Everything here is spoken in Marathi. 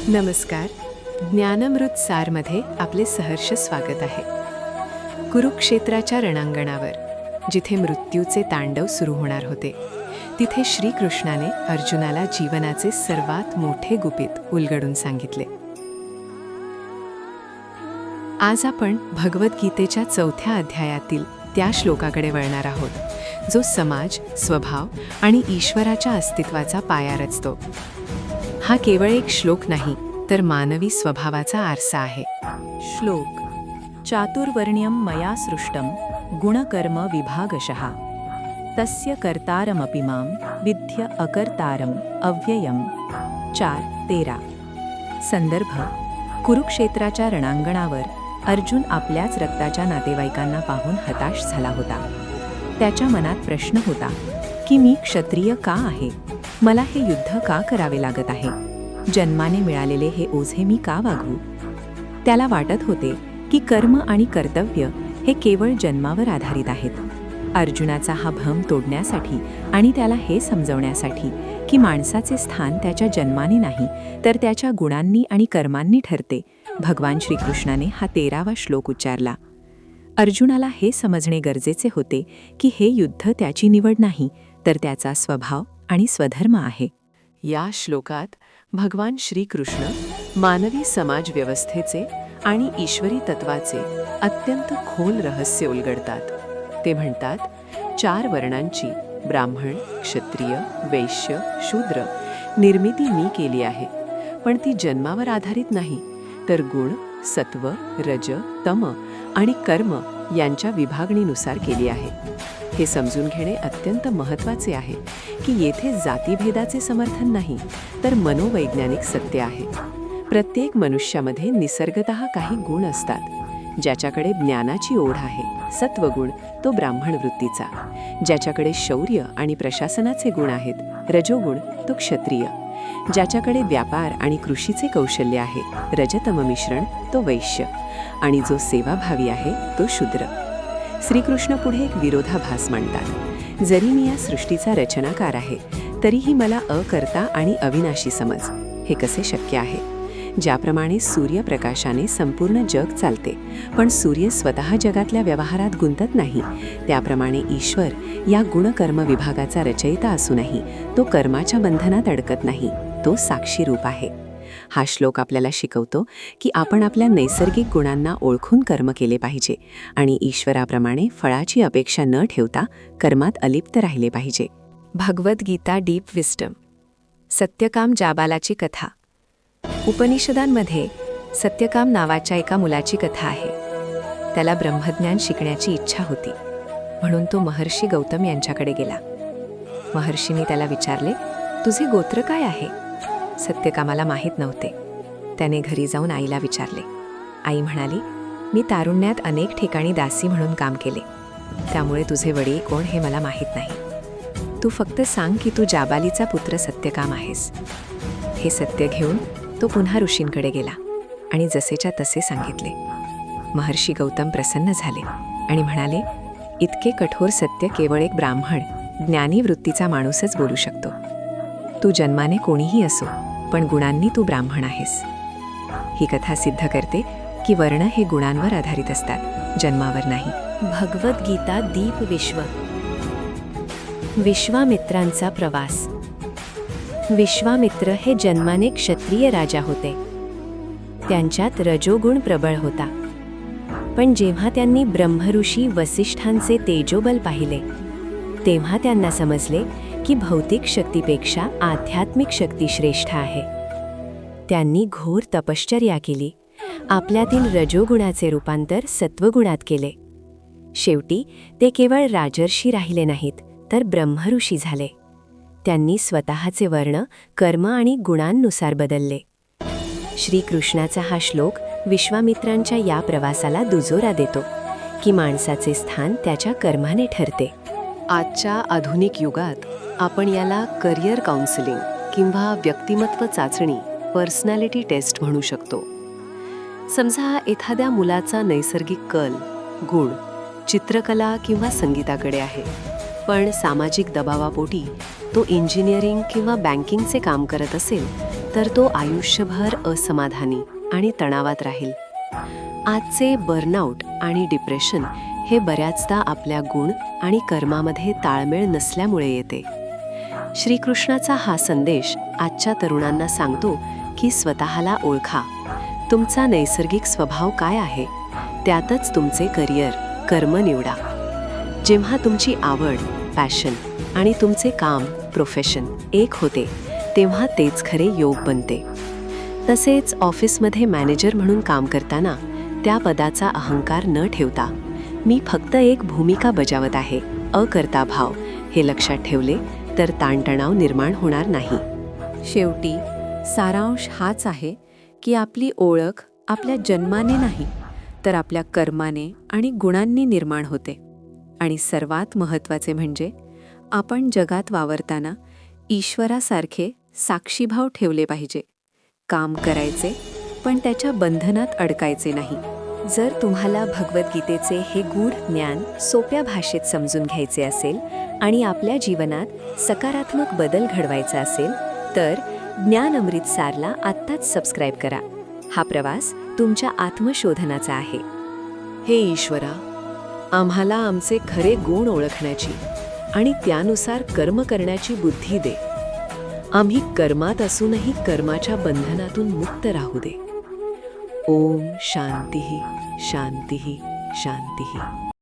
नमस्कार. ज्ञानमृत सारमध्ये आपले सहर्ष स्वागत आहे. कुरुक्षेत्राच्या रणांगणावर जिथे मृत्यूचे तांडव सुरू होणार होते, तिथे श्रीकृष्णाने अर्जुनाला जीवनाचे सर्वात मोठे गुपित उलगडून सांगितले. आज आपण भगवद्गीतेच्या 4थ्या अध्यायातील त्या श्लोकाकडे वळणार आहोत, जो समाज, स्वभाव आणि ईश्वराच्या अस्तित्वाचा पाया रचतो. हा केवळ एक श्लोक नाही, तर मानवी स्वभावाचा आरसा आहे. श्लोक. चातुर्वर्ण्यं मया सृष्टं गुणकर्म विभागशः तस्य कर्तारमपि मां विद्य अकर्तारम् अव्ययम्. 4:13. संदर्भ. कुरुक्षेत्राच्या रणांगणावर अर्जुन आपल्याच रक्ताच्या नातेवाईकांना पाहून हताश झाला होता. त्याच्या मनात प्रश्न होता की मी क्षत्रिय का आहे? मला हे युद्ध का करावे लागत आहे? जन्माने मिळालेले हे ओझे मी का वागवू? त्याला वाटत होते की कर्म आणि कर्तव्य हे केवळ जन्मावर आधारित आहेत. अर्जुनाचा हा भ्रम तोडण्यासाठी आणि त्याला हे समजवण्यासाठी की माणसाचे स्थान त्याच्या जन्माने नाही, तर त्याच्या गुणांनी आणि कर्मांनी ठरते, भगवान श्रीकृष्णाने हा 13वा श्लोक उच्चारला. अर्जुनाला हे समजणे गरजेचे होते की हे युद्ध त्याची निवड नाही, तर त्याचा स्वभाव आणि स्वधर्म आहे. या श्लोकात भगवान श्रीकृष्ण मानवी समाज व्यवस्थेचे आणि ईश्वरी तत्वाचे अत्यंत खोल रहस्य उलगडतात. ते म्हणतात, 4 वर्णांची ब्राह्मण, क्षत्रिय, वैश्य, शूद्र निर्मिती मी केली आहे, पण ती जन्मावर आधारित नाही, तर गुण, सत्व, रज, तम आणि कर्म यांच्या विभागणीनुसार केली आहे. हे समजून घेणे अत्यंत महत्त्वाचे आहे की येथे जातीभेदाचे समर्थन नाही, तर मनोवैज्ञानिक सत्य आहे. प्रत्येक मनुष्यामध्ये निसर्गतः काही गुण असतात. ज्याच्याकडे ज्ञानाची ओढ आहे, सत्वगुण, तो ब्राह्मण वृत्तीचा. ज्याच्याकडे शौर्य आणि प्रशासनाचे गुण आहेत, रजोगुण, तो क्षत्रिय. ज्याच्याकडे व्यापार आणि कृषीचे कौशल्य आहे, रजतम मिश्रण, तो वैश्य. आणि जो सेवाभावी आहे, तो शूद्र. श्रीकृष्ण पुढे एक विरोधाभास मांडतात. जरी मी या सृष्टीचा रचनाकार आहे, तरीही मला अकर्ता आणि अविनाशी समज. हे कसे शक्य आहे? ज्याप्रमाणे सूर्यप्रकाशाने संपूर्ण जग चालते, पण सूर्य स्वतः जगातल्या व्यवहारात गुंतत नाही, त्याप्रमाणे ईश्वर या गुणकर्म विभागाचा रचयिता असूनही तो कर्माच्या बंधनात अडकत नाही, तो साक्षी रूप आहे. हा श्लोक आपल्याला शिकवतो की आपण आपल्या नैसर्गिक गुणांना ओळखून कर्म केले पाहिजे आणि ईश्वराप्रमाणे फळाची अपेक्षा न ठेवता कर्मात अलिप्त राहिले पाहिजे. Bhagavad Gita deep wisdom. सत्यकाम जाबालाची कथा. उपनिषदांमध्ये सत्यकाम नावाच्या एका मुलाची कथा आहे. त्याला ब्रह्मज्ञान शिकण्याची इच्छा होती, म्हणून तो महर्षी गौतम यांच्याकडे गेला. महर्षींनी त्याला विचारले, तुझे गोत्र काय आहे? सत्यकामाला माहीत नव्हते. त्याने घरी जाऊन आईला विचारले. आई म्हणाली, मी तारुण्यात अनेक ठिकाणी दासी म्हणून काम केले, त्यामुळे तुझे वडील कोण हे मला माहीत नाही. तू फक्त सांग की तू जाबालीचा पुत्र सत्यकाम आहेस. हे सत्य घेऊन तो पुन्हा ऋषींकडे गेला आणि जसेच्या तसे सांगितले. महर्षी गौतम प्रसन्न झाले आणि म्हणाले, इतके कठोर सत्य केवळ एक ब्राह्मण, ज्ञानी वृत्तीचा माणूसच बोलू शकतो. तू जन्माने कोणीही असो, पण गुणांनी तू ब्राह्मण आहेस. ही कथा सिद्ध करते की वर्ण हे गुणांवर आधारित असतात, जन्मावर नाही. भगवद्गीता दीप विश्व. विश्वामित्रांचा प्रवास. विश्वामित्र हे जन्माने क्षत्रिय राजा होते. त्यांच्यात रजोगुण प्रबळ होता. पण जेव्हा त्यांनी ब्रह्मऋषी वसिष्ठांचे तेजोबल पाहिले, तेव्हा त्यांना समजले की भौतिक शक्तीपेक्षा आध्यात्मिक शक्ती श्रेष्ठ आहे. त्यांनी घोर तपश्चर्या केली. आपल्यातील रजोगुणाचे रूपांतर सत्वगुणात केले. शेवटी ते केवळ राजर्षी राहिले नाहीत, तर ब्रह्मऋषी झाले. त्यांनी स्वतःचे वर्ण, कर्म आणि गुणांनुसार बदलले. श्रीकृष्णाचा हा श्लोक विश्वामित्रांच्या या प्रवासाला दुजोरा देतो की माणसाचे स्थान त्याच्या कर्माने ठरते. आजच्या आधुनिक युगात आपण याला करिअर काउन्सिलिंग किंवा व्यक्तिमत्व चाचणी, पर्सनॅलिटी टेस्ट म्हणू शकतो. समजा एखाद्या मुलाचा नैसर्गिक कल, गुण, चित्रकला किंवा संगीताकडे आहे, पण सामाजिक दबावापोटी तो इंजिनिअरिंग किंवा बँकिंगचे काम करत असेल, तर तो आयुष्यभर असमाधानी आणि तणावात राहील. आजचे बर्नआउट आणि डिप्रेशन हे बऱ्याचदा आपल्या गुण आणि कर्मामध्ये ताळमेळ नसल्यामुळे येते. श्रीकृष्णाचा हा संदेश आजच्या तरुणांना सांगतो की स्वतःला ओळखा. तुमचा नैसर्गिक स्वभाव काय आहे, त्यातच तुमचे करिअर, कर्म निवडा. जेव्हा तुमची आवड, पॅशन आणि तुमचे काम, प्रोफेशन एक होते, तेव्हा तेच खरे योग बनते. तसेच ऑफिसमध्ये मॅनेजर म्हणून काम करताना त्या पदाचा अहंकार न ठेवता मी फक्त एक भूमिका बजावत आहे, अकर्ता भाव हे लक्षात ठेवले तर ताणतणाव निर्माण होणार नाही. शेवटी सारांश हाच आहे की आपली ओळख आपल्या जन्माने नाही तर आपल्या कर्माने आणि गुणांनी निर्माण होते. आणि सर्वात महत्त्वाचे म्हणजे आपण जगात वावरताना ईश्वरासारखे साक्षीभाव ठेवले पाहिजे. काम करायचे पण त्याच्या बंधनात अडकायचे नाही. जर तुम्हाला भगवद्गीतेचे हे गूढ ज्ञान सोप्या भाषेत समजून घ्यायचे असेल आणि आपल्या जीवनात सकारात्मक बदल घडवायचा असेल तर ज्ञान अमृतसारला आत्ताच सबस्क्राईब करा. हा प्रवास तुमच्या आत्मशोधनाचा आहे. हे ईश्वरा, आम्हाला आमचे खरे गुण ओळखण्याची आणि त्यानुसार कर्म करण्याची बुद्धी दे. आम्ही कर्मात असूनही कर्माच्या बंधनातून मुक्त राहू दे. ओम शांती शांती शांती.